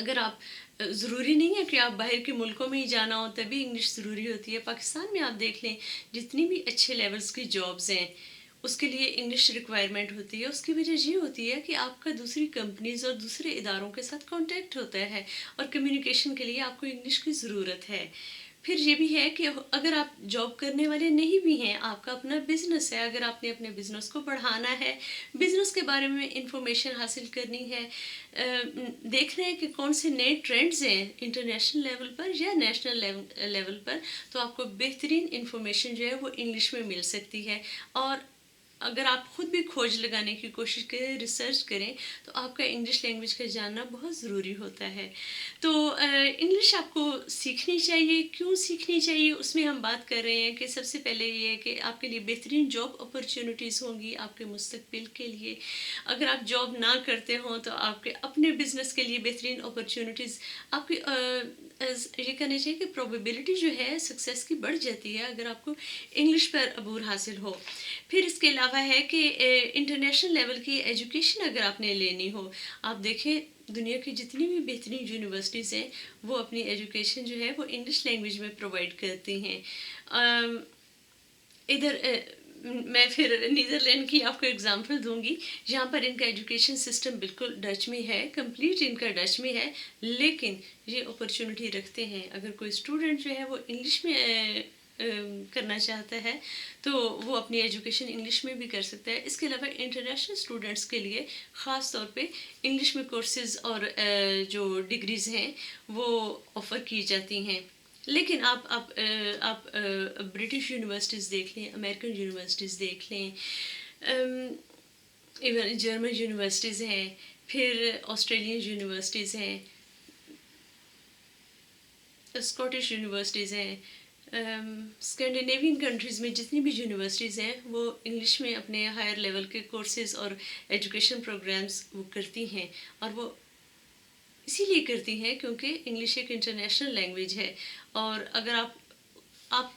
اگر آپ ضروری نہیں ہے کہ آپ باہر کے ملکوں میں ہی جانا ہو تبھی انگلش ضروری ہوتی ہے. پاکستان میں آپ دیکھ لیں جتنی بھی اچھے لیولس کی جابز ہیں اس کے لیے انگلش ریکوائرمنٹ ہوتی ہے. اس کی وجہ یہ ہوتی ہے کہ آپ کا دوسری کمپنیز اور دوسرے اداروں کے ساتھ کانٹیکٹ ہوتا ہے اور کمیونیکیشن کے لیے آپ کو انگلش کی ضرورت ہے. پھر یہ بھی ہے کہ اگر آپ جاب کرنے والے نہیں بھی ہیں, آپ کا اپنا بزنس ہے, اگر آپ نے اپنے بزنس کو بڑھانا ہے, بزنس کے بارے میں انفارمیشن حاصل کرنی ہے, دیکھنا ہے کہ کون سے نئے ٹرینڈز ہیں انٹرنیشنل لیول پر یا نیشنل لیول پر, تو آپ کو بہترین انفارمیشن جو ہے وہ انگلش میں مل سکتی ہے. اور اگر آپ خود بھی کھوج لگانے کی کوشش کریں, ریسرچ کریں, تو آپ کا انگلش لینگویج کا جاننا بہت ضروری ہوتا ہے. تو انگلش آپ کو سیکھنی چاہیے. کیوں سیکھنی چاہیے اس میں ہم بات کر رہے ہیں کہ سب سے پہلے یہ ہے کہ آپ کے لیے بہترین جاب اپرچونیٹیز ہوں گی آپ کے مستقبل کے لیے. اگر آپ جاب نہ کرتے ہوں تو آپ کے اپنے بزنس کے لیے بہترین اپرچونیٹیز آپ کی یہ کہنا چاہیے کہ پروبیبلٹی جو ہے سکسیس کی بڑھ جاتی ہے اگر آپ کو انگلش پر عبور حاصل ہو. پھر اس کے علاوہ ہے کہ انٹرنیشنل لیول کی ایجوکیشن اگر آپ نے لینی ہو, آپ دیکھیں دنیا کی جتنی بھی بہترین یونیورسٹیز ہیں وہ اپنی ایجوکیشن جو ہے وہ انگلش لینگویج میں پرووائڈ کرتی ہیں. ادھر میں پھر نیدرلینڈ کی آپ کو اگزامپل دوں گی جہاں پر ان کا ایجوکیشن سسٹم بالکل ڈچ میں ہے, کمپلیٹ ان کا ڈچ میں ہے, لیکن یہ اپرچونیٹی رکھتے ہیں اگر کوئی اسٹوڈنٹ جو ہے وہ انگلش میں کرنا چاہتا ہے تو وہ اپنی ایجوکیشن انگلش میں بھی کر سکتا ہے. اس کے علاوہ انٹرنیشنل اسٹوڈنٹس کے لیے خاص طور پہ انگلش میں کورسز اور جو ڈگریز ہیں وہ آفر کی جاتی ہیں. لیکن آپ برٹش یونیورسٹیز دیکھ لیں, امریکن یونیورسٹیز دیکھ لیں, ایون جرمن یونیورسٹیز ہیں, پھر آسٹریلین یونیورسٹیز ہیں, اسکاٹش یونیورسٹیز ہیں, اسکینڈینیوین کنٹریز میں جتنی بھی یونیورسٹیز ہیں وہ انگلش میں اپنے ہائر لیول کے کورسز اور ایجوکیشن پروگرامز وہ کرتی ہیں. اور وہ اسی لیے کرتی ہیں کیونکہ انگلش ایک انٹرنیشنل لینگویج ہے. اور اگر آپ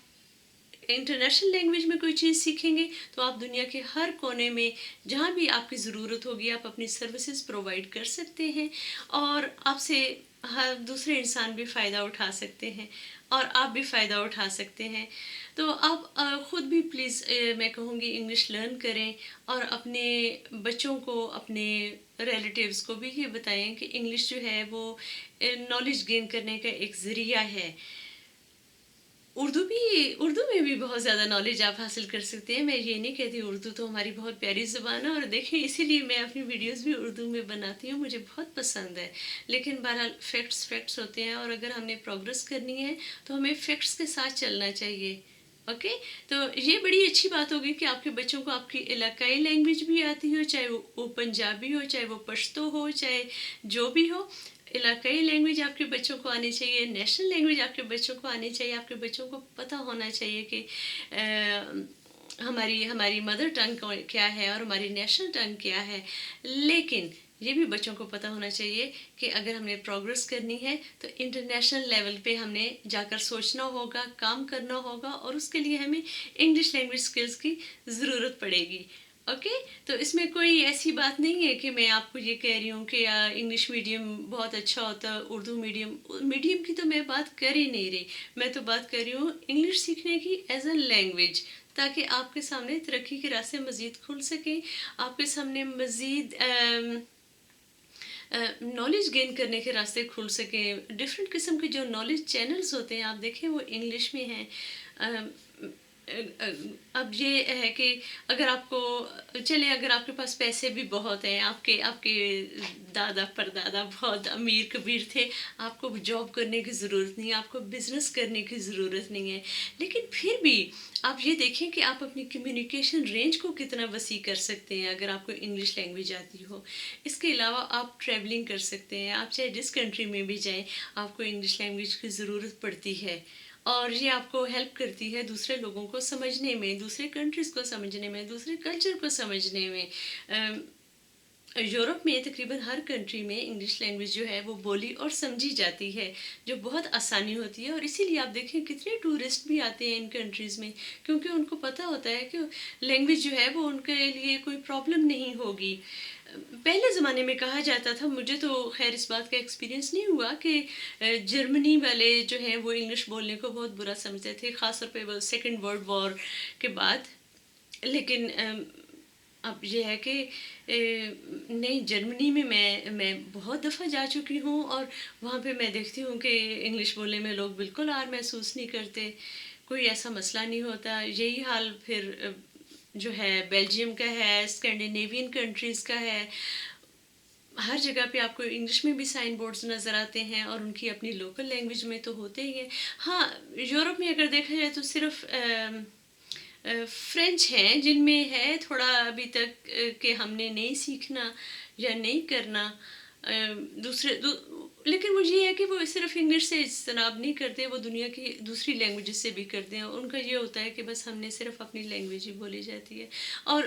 انٹرنیشنل لینگویج میں کوئی چیز سیکھیں گے تو آپ دنیا کے ہر کونے میں جہاں بھی آپ کی ضرورت ہوگی آپ اپنی سروسز پرووائڈ کر سکتے ہیں, اور آپ سے ہر دوسرے انسان بھی فائدہ اٹھا سکتے ہیں اور آپ بھی فائدہ اٹھا سکتے ہیں. تو آپ خود بھی پلیز میں کہوں گی انگلش لرن کریں اور اپنے بچوں کو, اپنے ریلیٹیوز کو بھی یہ بتائیں کہ انگلش جو ہے وہ نالج گین کرنے کا ایک ذریعہ ہے. اردو میں بھی بہت زیادہ نالج آپ حاصل کر سکتے ہیں. میں یہ نہیں کہتی, اردو تو ہماری بہت پیاری زبان ہے اور دیکھیں اسی لیے میں اپنی ویڈیوز بھی اردو میں بناتی ہوں, مجھے بہت پسند ہے. لیکن بہرحال فیکٹس ہوتے ہیں اور اگر ہم نے پروگرس کرنی ہے تو ہمیں فیکٹس کے ساتھ چلنا چاہیے. اوکے, تو یہ بڑی اچھی بات ہوگی کہ آپ کے بچوں کو آپ کی علاقائی لینگویج بھی آتی ہو, چاہے وہ پنجابی ہو, چاہے وہ پشتو ہو, چاہے جو بھی ہو. علاقائی لینگویج آپ کے بچوں کو آنی چاہیے, نیشنل لینگویج آپ کے بچوں کو آنی چاہیے. آپ کے بچوں کو پتہ ہونا چاہیے کہ ہماری مدر ٹنگ کیا ہے اور ہماری نیشنل ٹنگ کیا ہے. لیکن یہ بھی بچوں کو پتہ ہونا چاہیے کہ اگر ہم نے پروگرس کرنی ہے تو انٹرنیشنل لیول پہ ہم نے جا کر سوچنا ہوگا, کام کرنا ہوگا, اور اس کے لیے ہمیں انگلش لینگویج اسکلس کی ضرورت پڑے گی. اوکے, تو اس میں کوئی ایسی بات نہیں ہے کہ میں آپ کو یہ کہہ رہی ہوں کہ انگلش میڈیم بہت اچھا ہوتا ہے, اردو میڈیم کی تو میں بات کر ہی نہیں رہی. میں تو بات کر رہی ہوں انگلش سیکھنے کی ایز اے لینگویج, تاکہ آپ کے سامنے ترقی کے راستے مزید کھل سکیں, آپ کے سامنے مزید نالج گین کرنے کے راستے کھل سکیں. ڈفرینٹ قسم کے جو نالج چینلز ہوتے ہیں آپ دیکھیں وہ انگلش میں ہیں. اب یہ ہے کہ اگر آپ کو اگر آپ کے پاس پیسے بھی بہت ہیں, آپ کے دادا پردادا بہت امیر کبیر تھے, آپ کو جاب کرنے کی ضرورت نہیں ہے, آپ کو بزنس کرنے کی ضرورت نہیں ہے, لیکن پھر بھی آپ یہ دیکھیں کہ آپ اپنی کمیونیکیشن رینج کو کتنا وسیع کر سکتے ہیں اگر آپ کو انگلش لینگویج آتی ہو. اس کے علاوہ آپ ٹریولنگ کر سکتے ہیں, آپ چاہے جس کنٹری میں بھی جائیں آپ کو انگلش لینگویج کی ضرورت پڑتی ہے, اور یہ آپ کو ہیلپ کرتی ہے دوسرے لوگوں کو سمجھنے میں, دوسرے کنٹریز کو سمجھنے میں, دوسرے کلچر کو سمجھنے میں. یورپ میں تقریباً ہر کنٹری میں انگلش لینگویج جو ہے وہ بولی اور سمجھی جاتی ہے, جو بہت آسانی ہوتی ہے. اور اسی لیے آپ دیکھیں کتنے ٹورسٹ بھی آتے ہیں ان کنٹریز میں, کیونکہ ان کو پتہ ہوتا ہے کہ لینگویج جو ہے وہ ان کے لیے کوئی پرابلم نہیں ہوگی. پہلے زمانے میں کہا جاتا تھا، مجھے تو خیر اس بات کا ایکسپیرینس نہیں ہوا کہ جرمنی والے جو ہیں وہ انگلش بولنے کو بہت برا سمجھتے تھے، خاص طور پہ وہ سیکنڈ ورلڈ وار کے بعد. لیکن اب یہ ہے کہ نہیں، جرمنی میں میں بہت دفعہ جا چکی ہوں، اور وہاں پہ میں دیکھتی ہوں کہ انگلش بولنے میں لوگ بالکل آر محسوس نہیں کرتے، کوئی ایسا مسئلہ نہیں ہوتا. یہی حال پھر جو ہے بیلجیم کا ہے، اسکینڈینیوین کنٹریز کا ہے. ہر جگہ پہ آپ کو انگلش میں بھی سائن بورڈز نظر آتے ہیں، اور ان کی اپنی لوکل لینگویج میں تو ہوتے ہی ہیں. ہاں، یورپ میں اگر دیکھا جائے تو صرف فرینچ ہیں جن میں ہے تھوڑا ابھی تک کہ ہم نے نہیں سیکھنا یا نہیں کرنا. لیکن مجھے یہ ہے کہ وہ صرف انگلش سے اجتناب نہیں کرتے، وہ دنیا کی دوسری لینگویجز سے بھی کرتے ہیں. ان کا یہ ہوتا ہے کہ بس ہم نے صرف اپنی لینگویج ہی بولی جاتی ہے، اور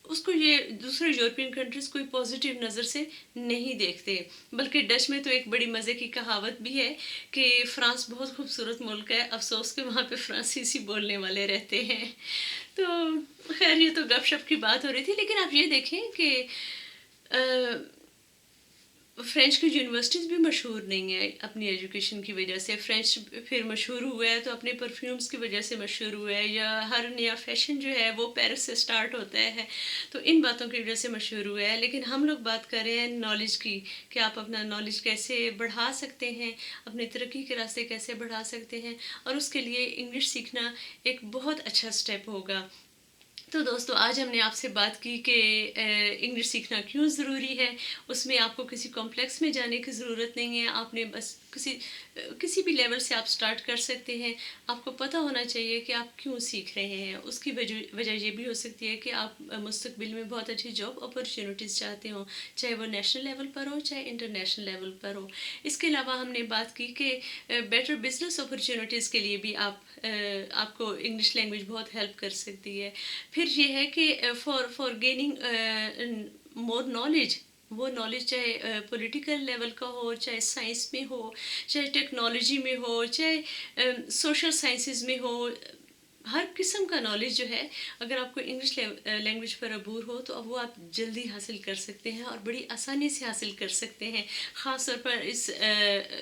اس کو یہ دوسرے یورپین کنٹریز کوئی پازیٹیو نظر سے نہیں دیکھتے. بلکہ ڈچ میں تو ایک بڑی مزے کی کہاوت بھی ہے کہ فرانس بہت خوبصورت ملک ہے، افسوس کہ وہاں پہ فرانسیسی بولنے والے رہتے ہیں. تو خیر یہ تو گپ شپ کی بات ہو رہی تھی. لیکن آپ یہ دیکھیں کہ فرینچ کی یونیورسٹیز بھی مشہور نہیں ہیں اپنی ایجوکیشن کی وجہ سے. فرینچ پھر مشہور ہوا ہے تو اپنے پرفیومز کی وجہ سے مشہور ہوا ہے، یا ہر نیا فیشن جو ہے وہ پیرس سے سٹارٹ ہوتا ہے، تو ان باتوں کی وجہ سے مشہور ہوا ہے. لیکن ہم لوگ بات کر رہے ہیں نالج کی، کہ آپ اپنا نالج کیسے بڑھا سکتے ہیں، اپنے ترقی کے راستے کیسے بڑھا سکتے ہیں، اور اس کے لیے انگلش سیکھنا ایک بہت اچھا سٹیپ ہوگا. تو دوستو، آج ہم نے آپ سے بات کی کہ انگلش سیکھنا کیوں ضروری ہے. اس میں آپ کو کسی کمپلیکس میں جانے کی ضرورت نہیں ہے، آپ نے بس کسی بھی لیول سے آپ سٹارٹ کر سکتے ہیں. آپ کو پتہ ہونا چاہیے کہ آپ کیوں سیکھ رہے ہیں. اس کی وجہ یہ بھی ہو سکتی ہے کہ آپ مستقبل میں بہت اچھی جاب اپرچونیٹیز چاہتے ہوں، چاہے وہ نیشنل لیول پر ہو چاہے انٹرنیشنل لیول پر ہو. اس کے علاوہ ہم نے بات کی کہ بیٹر بزنس اپرچونیٹیز کے لیے بھی آپ کو انگلش لینگویج بہت ہیلپ کر سکتی ہے. پھر یہ ہے کہ فار گیننگ مور نالج، وہ نالج چاہے پولیٹیکل لیول کا ہو، چاہے سائنس میں ہو، چاہے ٹیکنالوجی میں ہو، چاہے سوشل سائنسز میں ہو، ہر قسم کا نالج جو ہے، اگر آپ کو انگلش لینگویج پر عبور ہو تو اب وہ آپ جلدی حاصل کر سکتے ہیں اور بڑی آسانی سے حاصل کر سکتے ہیں. خاص طور پر اس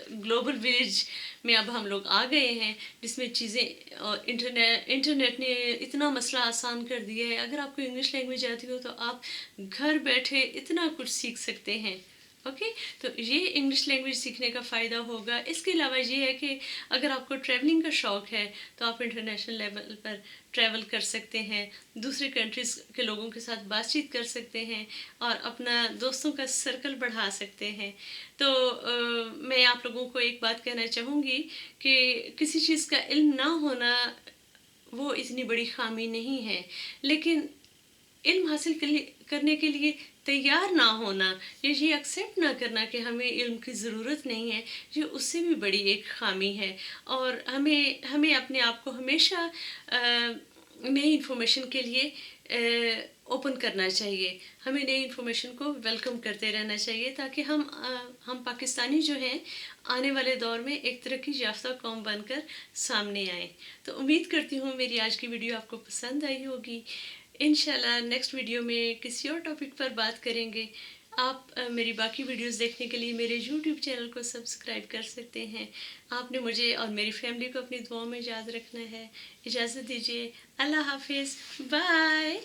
گلوبل ولیج میں اب ہم لوگ آ گئے ہیں، جس میں چیزیں انٹرنیٹ نے اتنا مسئلہ آسان کر دیا ہے. اگر آپ کو انگلش لینگویج آتی ہو تو آپ گھر بیٹھے اتنا کچھ سیکھ سکتے ہیں. اوکے، تو یہ انگلش لینگویج سیکھنے کا فائدہ ہوگا. اس کے علاوہ یہ ہے کہ اگر آپ کو ٹریولنگ کا شوق ہے تو آپ انٹرنیشنل لیول پر ٹریول کر سکتے ہیں، دوسرے کنٹریز کے لوگوں کے ساتھ بات چیت کر سکتے ہیں، اور اپنا دوستوں کا سرکل بڑھا سکتے ہیں. تو میں آپ لوگوں کو ایک بات کہنا چاہوں گی کہ کسی چیز کا علم نہ ہونا وہ اتنی بڑی خامی نہیں ہے، لیکن علم حاصل کرنے کے لیے تیار نہ ہونا، یہ ایکسیپٹ نہ کرنا کہ ہمیں علم کی ضرورت نہیں ہے، یہ اس سے بھی بڑی ایک خامی ہے. اور ہمیں اپنے آپ کو ہمیشہ نئی انفارمیشن کے لیے اوپن کرنا چاہیے. ہمیں نئی انفارمیشن کو ویلکم کرتے رہنا چاہیے، تاکہ ہم پاکستانی جو ہیں آنے والے دور میں ایک ترقی یافتہ قوم بن کر سامنے آئیں. تو امید کرتی ہوں میری آج کی ویڈیو آپ کو پسند آئی ہوگی. انشاءاللہ نیکسٹ ویڈیو میں کسی اور ٹاپک پر بات کریں گے. آپ میری باقی ویڈیوز دیکھنے کے لیے میرے یوٹیوب چینل کو سبسکرائب کر سکتے ہیں. آپ نے مجھے اور میری فیملی کو اپنی دعاؤں میں یاد رکھنا ہے. اجازت دیجیے. اللہ حافظ. بائے.